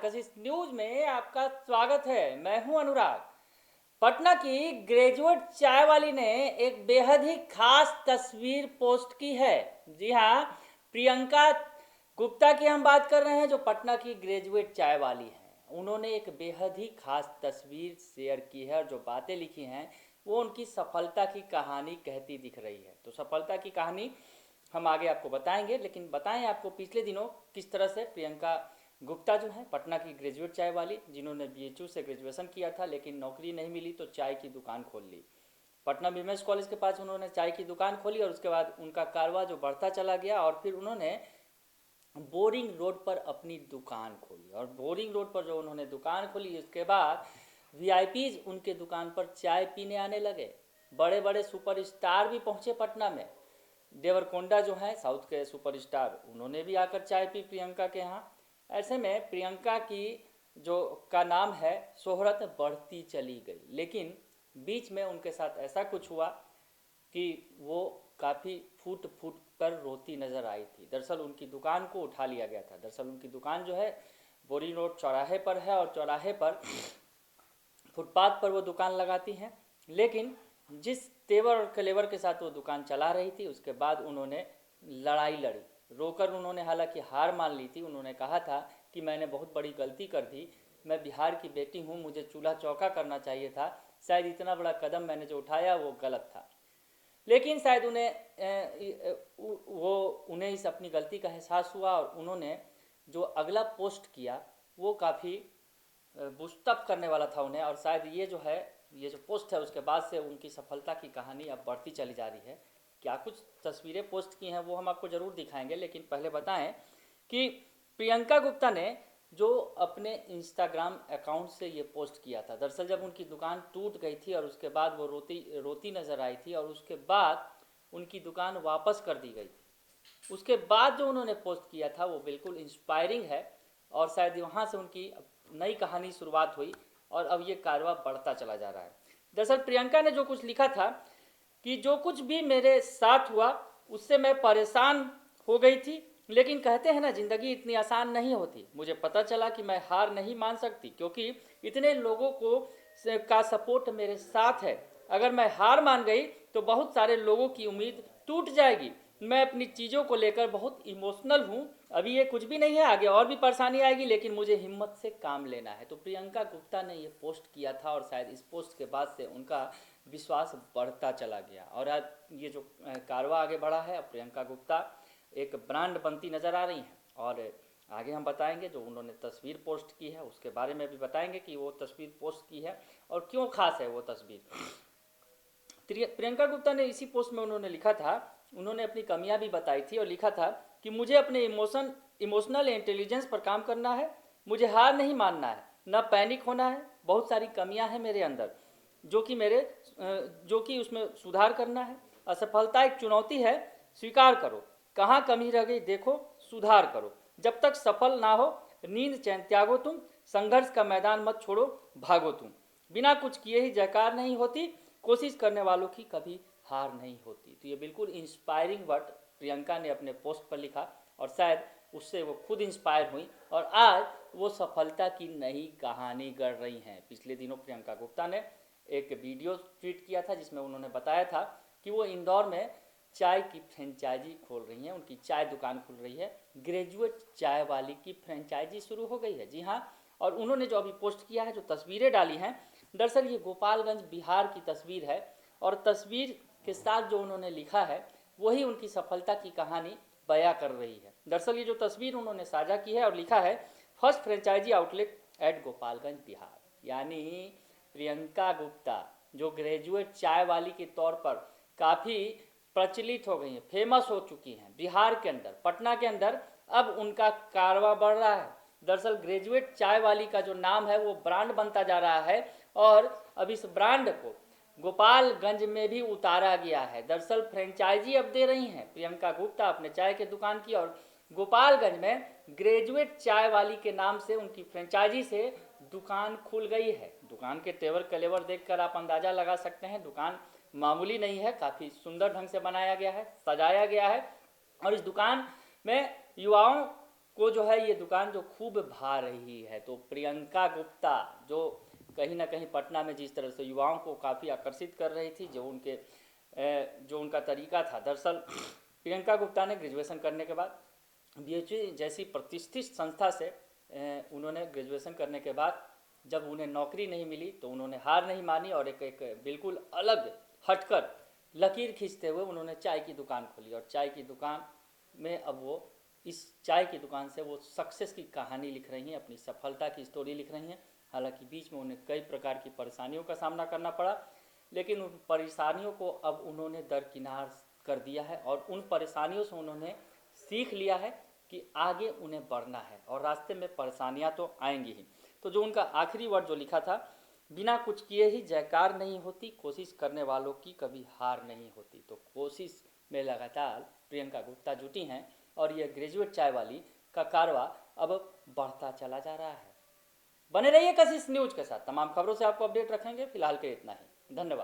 कशिश news में आपका स्वागत है। मैं हूं अनुराग। पटना की ग्रेजुएट चाय वाली ने एक बेहद ही खास तस्वीर पोस्ट की है। जी हाँ, प्रियंका गुप्ता की हम बात कर रहे हैं, जो पटना की ग्रेजुएट चाय वाली हैं। उन्होंने एक बेहद ही खास तस्वीर शेयर की है और जो बातें लिखी हैं वो उनकी सफलता की कहानी कहती दिख रही है। तो सफलता की कहानी हम आगे आपको बताएंगे, लेकिन बताएं आपको पिछले दिनों किस तरह से प्रियंका गुप्ता जो है पटना की ग्रेजुएट चाय वाली, जिन्होंने बीएचयू से ग्रेजुएशन किया था लेकिन नौकरी नहीं मिली तो चाय की दुकान खोल ली। पटना वीमेंस कॉलेज के पास उन्होंने चाय की दुकान खोली और उसके बाद उनका कारवा जो बढ़ता चला गया और फिर उन्होंने बोरिंग रोड पर अपनी दुकान खोली। और बोरिंग रोड पर जो उन्होंने दुकान खोली उसके बाद वीआईपीज उनके दुकान पर चाय पीने आने लगे। बड़े बड़े सुपरस्टार भी पहुंचे पटना में। देवरकोंडा जो है साउथ के सुपरस्टार, उन्होंने भी आकर चाय पी प्रियंका के यहाँ। ऐसे में प्रियंका की जो का नाम है शोहरत बढ़ती चली गई, लेकिन बीच में उनके साथ ऐसा कुछ हुआ कि वो काफ़ी फूट फूट कर रोती नज़र आई थी। दरअसल उनकी दुकान को उठा लिया गया था। दरअसल उनकी दुकान जो है बोरी रोड चौराहे पर है और चौराहे पर फुटपाथ पर वो दुकान लगाती हैं, लेकिन जिस तेवर और कलेवर के साथ वो दुकान चला रही थी उसके बाद उन्होंने लड़ाई लड़ी। रोकर उन्होंने हालांकि हार मान ली थी। उन्होंने कहा था कि मैंने बहुत बड़ी गलती कर दी, मैं बिहार की बेटी हूँ, मुझे चूल्हा चौका करना चाहिए था, शायद इतना बड़ा कदम मैंने जो उठाया वो गलत था। लेकिन शायद उन्हें इस अपनी गलती का एहसास हुआ और उन्होंने जो अगला पोस्ट किया वो काफ़ी बुस्टअप करने वाला था उन्हें। और शायद ये जो पोस्ट है उसके बाद से उनकी सफलता की कहानी अब बढ़ती चली जा रही है। क्या कुछ तस्वीरें पोस्ट की हैं वो हम आपको ज़रूर दिखाएंगे, लेकिन पहले बताएं कि प्रियंका गुप्ता ने जो अपने इंस्टाग्राम अकाउंट से ये पोस्ट किया था, दरअसल जब उनकी दुकान टूट गई थी और उसके बाद वो रोती रोती नज़र आई थी और उसके बाद उनकी दुकान वापस कर दी गई थी, उसके बाद जो उन्होंने पोस्ट किया था वो बिल्कुल इंस्पायरिंग है। और शायद वहाँ से उनकी नई कहानी शुरुआत हुई और अब ये कारवा बढ़ता चला जा रहा है। दरअसल प्रियंका ने जो कुछ लिखा था कि जो कुछ भी मेरे साथ हुआ उससे मैं परेशान हो गई थी, लेकिन कहते हैं ना ज़िंदगी इतनी आसान नहीं होती। मुझे पता चला कि मैं हार नहीं मान सकती क्योंकि इतने लोगों का सपोर्ट मेरे साथ है। अगर मैं हार मान गई तो बहुत सारे लोगों की उम्मीद टूट जाएगी। मैं अपनी चीज़ों को लेकर बहुत इमोशनल हूँ। अभी ये कुछ भी नहीं है, आगे और भी परेशानी आएगी, लेकिन मुझे हिम्मत से काम लेना है। तो प्रियंका गुप्ता ने ये पोस्ट किया था और शायद इस पोस्ट के बाद से उनका विश्वास बढ़ता चला गया और आज ये जो कारवा आगे बढ़ा है, प्रियंका गुप्ता एक ब्रांड बनती नज़र आ रही हैं। और आगे हम बताएंगे जो उन्होंने तस्वीर पोस्ट की है उसके बारे में भी बताएंगे कि वो तस्वीर पोस्ट की है और क्यों खास है वो तस्वीर। प्रियंका गुप्ता ने इसी पोस्ट में उन्होंने लिखा था, उन्होंने अपनी कमियां भी बताई थी और लिखा था कि मुझे अपने इमोशनल इंटेलिजेंस पर काम करना है, मुझे हार नहीं मानना है, न पैनिक होना है। बहुत सारी कमियां हैं मेरे अंदर जो कि उसमें सुधार करना है। असफलता एक चुनौती है, स्वीकार करो। कहाँ कमी रह गई देखो, सुधार करो। जब तक सफल ना हो नींद चैन त्यागो तुम, संघर्ष का मैदान मत छोड़ो, भागो तुम। बिना कुछ किए ही जयकार नहीं होती, कोशिश करने वालों की कभी हार नहीं होती। तो ये बिल्कुल इंस्पायरिंग वर्ड प्रियंका ने अपने पोस्ट पर लिखा और शायद उससे वो खुद इंस्पायर हुई और आज वो सफलता की नई कहानी गढ़ रही हैं। पिछले दिनों प्रियंका गुप्ता ने एक वीडियो ट्वीट किया था जिसमें उन्होंने बताया था कि वो इंदौर में चाय की फ्रेंचाइजी खोल रही हैं, उनकी चाय दुकान खुल रही है। ग्रेजुएट चाय वाली की फ्रेंचाइजी शुरू हो गई है। जी हाँ, और उन्होंने जो अभी पोस्ट किया है, जो तस्वीरें डाली हैं, दरअसल ये गोपालगंज बिहार की तस्वीर है और तस्वीर के साथ जो उन्होंने लिखा है वही उनकी सफलता की कहानी बयां कर रही है। दरअसल ये जो तस्वीर उन्होंने साझा की है और लिखा है, first franchise outlet at Gopalganj Bihar. यानी प्रियंका गुप्ता जो ग्रेजुएट चाय वाली के तौर पर काफ़ी प्रचलित हो गई हैं, फेमस हो चुकी हैं बिहार के अंदर, पटना के अंदर, अब उनका कारवा बढ़ रहा है। दरअसल ग्रेजुएट चाय वाली का जो नाम है वो ब्रांड बनता जा रहा है और अब इस ब्रांड को गोपालगंज में भी उतारा गया है। दरअसल फ्रेंचाइजी अब दे रही हैं प्रियंका गुप्ता अपने चाय के दुकान की और गोपालगंज में ग्रेजुएट चाय वाली के नाम से उनकी फ्रेंचाइजी से दुकान खुल गई है। दुकान के तेवर कलेवर देखकर आप अंदाज़ा लगा सकते हैं, दुकान मामूली नहीं है, काफ़ी सुंदर ढंग से बनाया गया है, सजाया गया है। और इस दुकान में युवाओं को जो है ये दुकान जो खूब भा रही है। तो प्रियंका गुप्ता जो कहीं ना कहीं पटना में जिस तरह से युवाओं को काफ़ी आकर्षित कर रही थी, जो उनका तरीका था, दरअसल प्रियंका गुप्ता ने ग्रेजुएशन करने के बाद बीएचयू जैसी प्रतिष्ठित संस्था से उन्होंने ग्रेजुएशन करने के बाद जब उन्हें नौकरी नहीं मिली तो उन्होंने हार नहीं मानी और एक बिल्कुल अलग हटकर लकीर खींचते हुए उन्होंने चाय की दुकान खोली। और चाय की दुकान में अब वो इस चाय की दुकान से वो सक्सेस की कहानी लिख रही हैं, अपनी सफलता की स्टोरी लिख रही हैं। हालांकि बीच में उन्हें कई प्रकार की परेशानियों का सामना करना पड़ा, लेकिन उन परेशानियों को अब उन्होंने दरकिनार कर दिया है और उन परेशानियों से उन्होंने सीख लिया है कि आगे उन्हें बढ़ना है और रास्ते में परेशानियां तो आएंगी ही। तो जो उनका आखिरी वर्ड जो लिखा था, बिना कुछ किए ही जयकार नहीं होती, कोशिश करने वालों की कभी हार नहीं होती। तो कोशिश में लगातार प्रियंका गुप्ता जुटी हैं और ये ग्रेजुएट चाय वाली का कारवा अब बढ़ता चला जा रहा है। बने रहिए कशिश न्यूज के साथ, तमाम खबरों से आपको अपडेट रखेंगे। फिलहाल के इतना ही, धन्यवाद।